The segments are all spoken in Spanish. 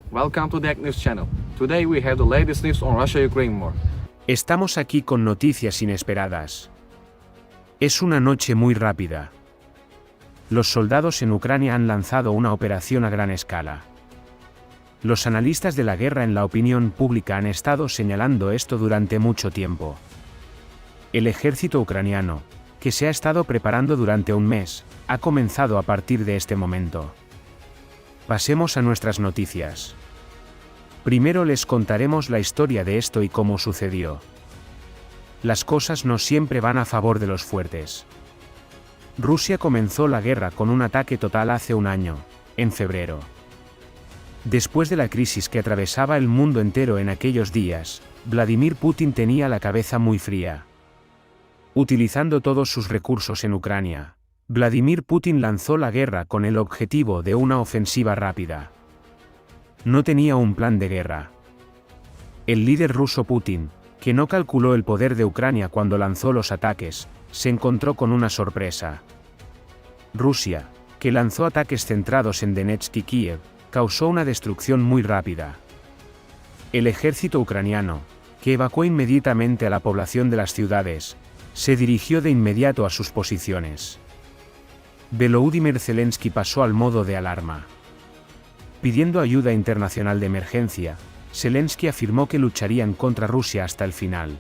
Welcome to the Ag News channel. Today we have the latest news on Russia-Ukraine war. Estamos aquí con noticias inesperadas. Es una noche muy rápida. Los soldados en Ucrania han lanzado una operación a gran escala. Los analistas de la guerra en la opinión pública han estado señalando esto durante mucho tiempo. El ejército ucraniano, que se ha estado preparando durante un mes, ha comenzado a partir de este momento. Pasemos a nuestras noticias. Primero les contaremos la historia de esto y cómo sucedió. Las cosas no siempre van a favor de los fuertes. Rusia comenzó la guerra con un ataque total hace un año, en febrero. Después de la crisis que atravesaba el mundo entero en aquellos días, Vladimir Putin tenía la cabeza muy fría. Utilizando todos sus recursos en Ucrania, Vladimir Putin lanzó la guerra con el objetivo de una ofensiva rápida. No tenía un plan de guerra. El líder ruso Putin, que no calculó el poder de Ucrania cuando lanzó los ataques, se encontró con una sorpresa. Rusia, que lanzó ataques centrados en Donetsk y Kiev, causó una destrucción muy rápida. El ejército ucraniano, que evacuó inmediatamente a la población de las ciudades, se dirigió de inmediato a sus posiciones. Volodymyr Zelensky pasó al modo de alarma. Pidiendo ayuda internacional de emergencia, Zelensky afirmó que lucharían contra Rusia hasta el final.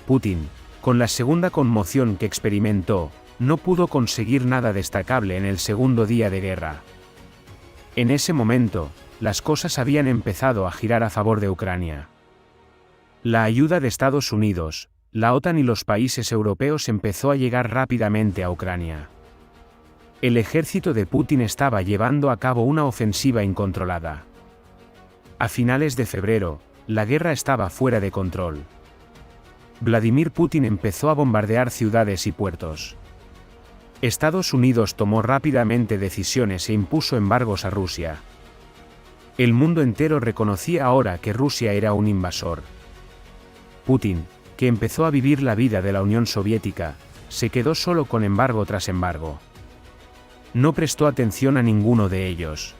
Putin, con la segunda conmoción que experimentó, no pudo conseguir nada destacable en el segundo día de guerra. En ese momento, las cosas habían empezado a girar a favor de Ucrania. La ayuda de Estados Unidos, la OTAN y los países europeos empezó a llegar rápidamente a Ucrania. El ejército de Putin estaba llevando a cabo una ofensiva incontrolada. A finales de febrero, la guerra estaba fuera de control. Vladimir Putin empezó a bombardear ciudades y puertos. Estados Unidos tomó rápidamente decisiones e impuso embargos a Rusia. El mundo entero reconocía ahora que Rusia era un invasor. Putin, que empezó a vivir la vida de la Unión Soviética, se quedó solo con embargo tras embargo. No prestó atención a ninguno de ellos.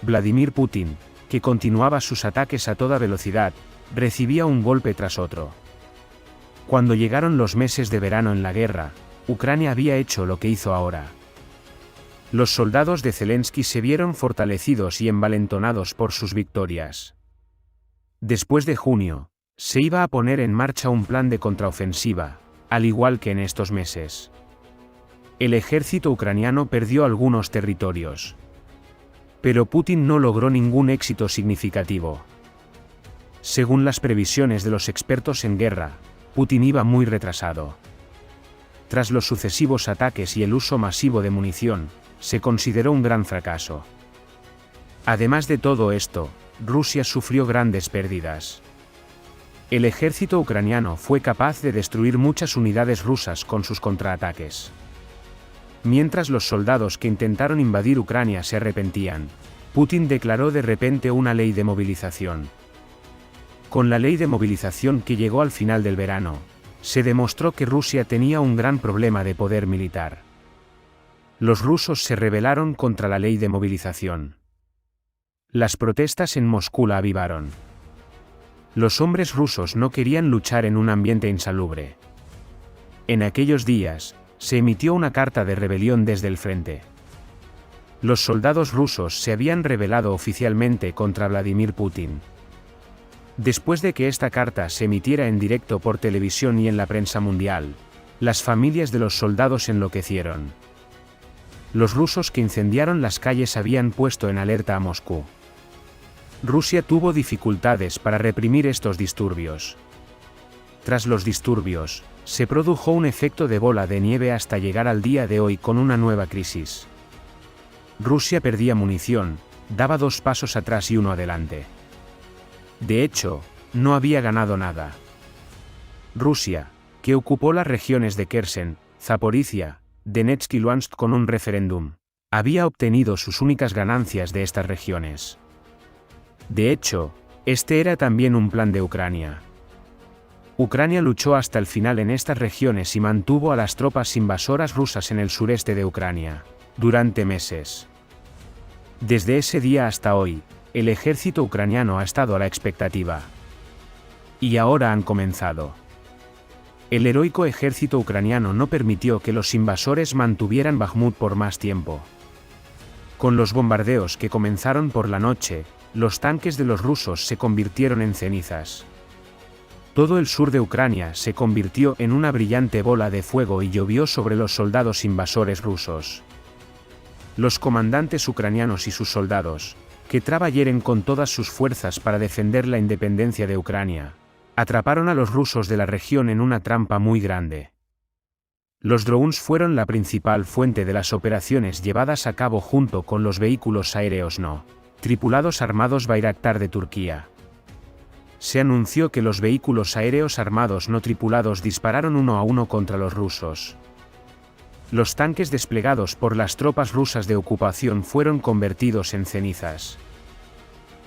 Vladimir Putin, que continuaba sus ataques a toda velocidad, recibía un golpe tras otro. Cuando llegaron los meses de verano en la guerra, Ucrania había hecho lo que hizo ahora. Los soldados de Zelensky se vieron fortalecidos y envalentonados por sus victorias. Después de junio, se iba a poner en marcha un plan de contraofensiva, al igual que en estos meses. El ejército ucraniano perdió algunos territorios. Pero Putin no logró ningún éxito significativo. Según las previsiones de los expertos en guerra, Putin iba muy retrasado. Tras los sucesivos ataques y el uso masivo de munición, se consideró un gran fracaso. Además de todo esto, Rusia sufrió grandes pérdidas. El ejército ucraniano fue capaz de destruir muchas unidades rusas con sus contraataques. Mientras los soldados que intentaron invadir Ucrania se arrepentían, Putin declaró de repente una ley de movilización. Con la ley de movilización que llegó al final del verano, se demostró que Rusia tenía un gran problema de poder militar. Los rusos se rebelaron contra la ley de movilización. Las protestas en Moscú la avivaron. Los hombres rusos no querían luchar en un ambiente insalubre. En aquellos días, se emitió una carta de rebelión desde el frente. Los soldados rusos se habían rebelado oficialmente contra Vladimir Putin. Después de que esta carta se emitiera en directo por televisión y en la prensa mundial, las familias de los soldados enloquecieron. Los rusos que incendiaron las calles habían puesto en alerta a Moscú. Rusia tuvo dificultades para reprimir estos disturbios. Tras los disturbios, se produjo un efecto de bola de nieve hasta llegar al día de hoy con una nueva crisis. Rusia perdía munición, daba 2 pasos atrás y 1 adelante. De hecho, no había ganado nada. Rusia, que ocupó las regiones de Kherson, Zaporizhia, Donetsk y Luhansk con un referéndum, había obtenido sus únicas ganancias de estas regiones. De hecho, este era también un plan de Ucrania. Ucrania luchó hasta el final en estas regiones y mantuvo a las tropas invasoras rusas en el sureste de Ucrania, durante meses. Desde ese día hasta hoy, el ejército ucraniano ha estado a la expectativa. Y ahora han comenzado. El heroico ejército ucraniano no permitió que los invasores mantuvieran Bakhmut por más tiempo. Con los bombardeos que comenzaron por la noche, los tanques de los rusos se convirtieron en cenizas. Todo el sur de Ucrania se convirtió en una brillante bola de fuego y llovió sobre los soldados invasores rusos. Los comandantes ucranianos y sus soldados, que trabajaron con todas sus fuerzas para defender la independencia de Ucrania, atraparon a los rusos de la región en una trampa muy grande. Los drones fueron la principal fuente de las operaciones llevadas a cabo junto con los vehículos aéreos no tripulados armados Bayraktar de Turquía. Se anunció que los vehículos aéreos armados no tripulados dispararon 1 a 1 contra los rusos. Los tanques desplegados por las tropas rusas de ocupación fueron convertidos en cenizas.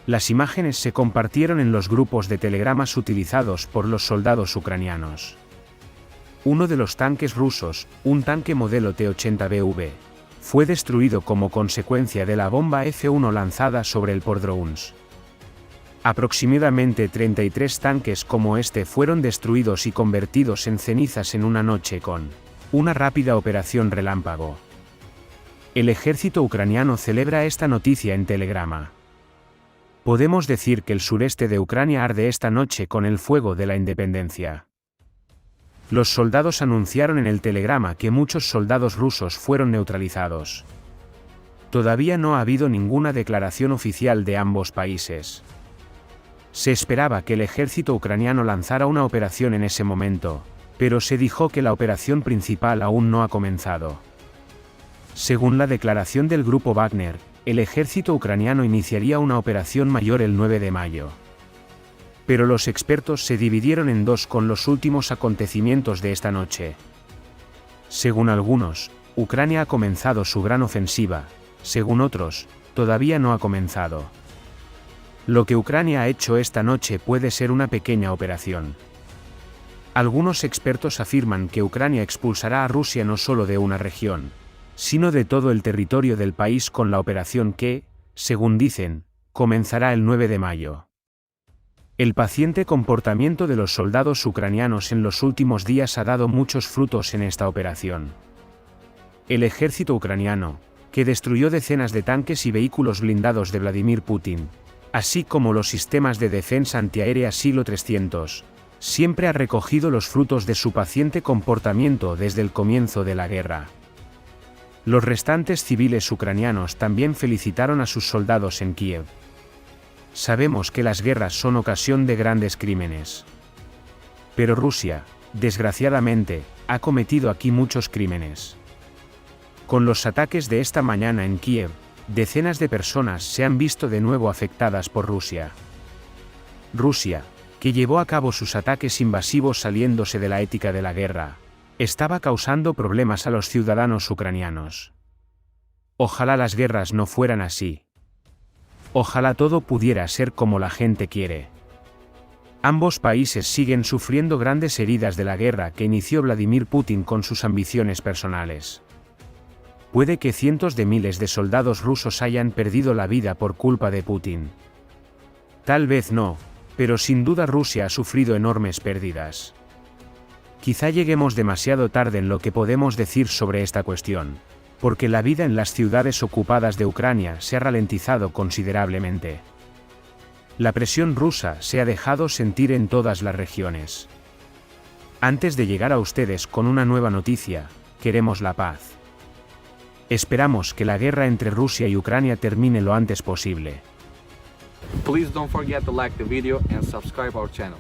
Las imágenes se compartieron en los grupos de telegramas utilizados por los soldados ucranianos. Uno de los tanques rusos, un tanque modelo T-80BV, fue destruido como consecuencia de la bomba F-1 lanzada sobre él por drones. Aproximadamente 33 tanques como este fueron destruidos y convertidos en cenizas en una noche con una rápida operación relámpago. El ejército ucraniano celebra esta noticia en telegrama. Podemos decir que el sureste de Ucrania arde esta noche con el fuego de la independencia. Los soldados anunciaron en el telegrama que muchos soldados rusos fueron neutralizados. Todavía no ha habido ninguna declaración oficial de ambos países. Se esperaba que el ejército ucraniano lanzara una operación en ese momento, pero se dijo que la operación principal aún no ha comenzado. Según la declaración del grupo Wagner, el ejército ucraniano iniciaría una operación mayor el 9 de mayo. Pero los expertos se dividieron en dos con los últimos acontecimientos de esta noche. Según algunos, Ucrania ha comenzado su gran ofensiva, según otros, todavía no ha comenzado. Lo que Ucrania ha hecho esta noche puede ser una pequeña operación. Algunos expertos afirman que Ucrania expulsará a Rusia no solo de una región, sino de todo el territorio del país con la operación que, según dicen, comenzará el 9 de mayo. El paciente comportamiento de los soldados ucranianos en los últimos días ha dado muchos frutos en esta operación. El ejército ucraniano, que destruyó decenas de tanques y vehículos blindados de Vladimir Putin, así como los sistemas de defensa antiaérea Silo-300, siempre ha recogido los frutos de su paciente comportamiento desde el comienzo de la guerra. Los restantes civiles ucranianos también felicitaron a sus soldados en Kiev. Sabemos que las guerras son ocasión de grandes crímenes. Pero Rusia, desgraciadamente, ha cometido aquí muchos crímenes. Con los ataques de esta mañana en Kiev, decenas de personas se han visto de nuevo afectadas por Rusia. Rusia, que llevó a cabo sus ataques invasivos saliéndose de la ética de la guerra, estaba causando problemas a los ciudadanos ucranianos. Ojalá las guerras no fueran así. Ojalá todo pudiera ser como la gente quiere. Ambos países siguen sufriendo grandes heridas de la guerra que inició Vladimir Putin con sus ambiciones personales. Puede que cientos de miles de soldados rusos hayan perdido la vida por culpa de Putin. Tal vez no, pero sin duda Rusia ha sufrido enormes pérdidas. Quizá lleguemos demasiado tarde en lo que podemos decir sobre esta cuestión, porque la vida en las ciudades ocupadas de Ucrania se ha ralentizado considerablemente. La presión rusa se ha dejado sentir en todas las regiones. Antes de llegar a ustedes con una nueva noticia, queremos la paz. Esperamos que la guerra entre Rusia y Ucrania termine lo antes posible. Please don't forget to like the video and subscribe our channel.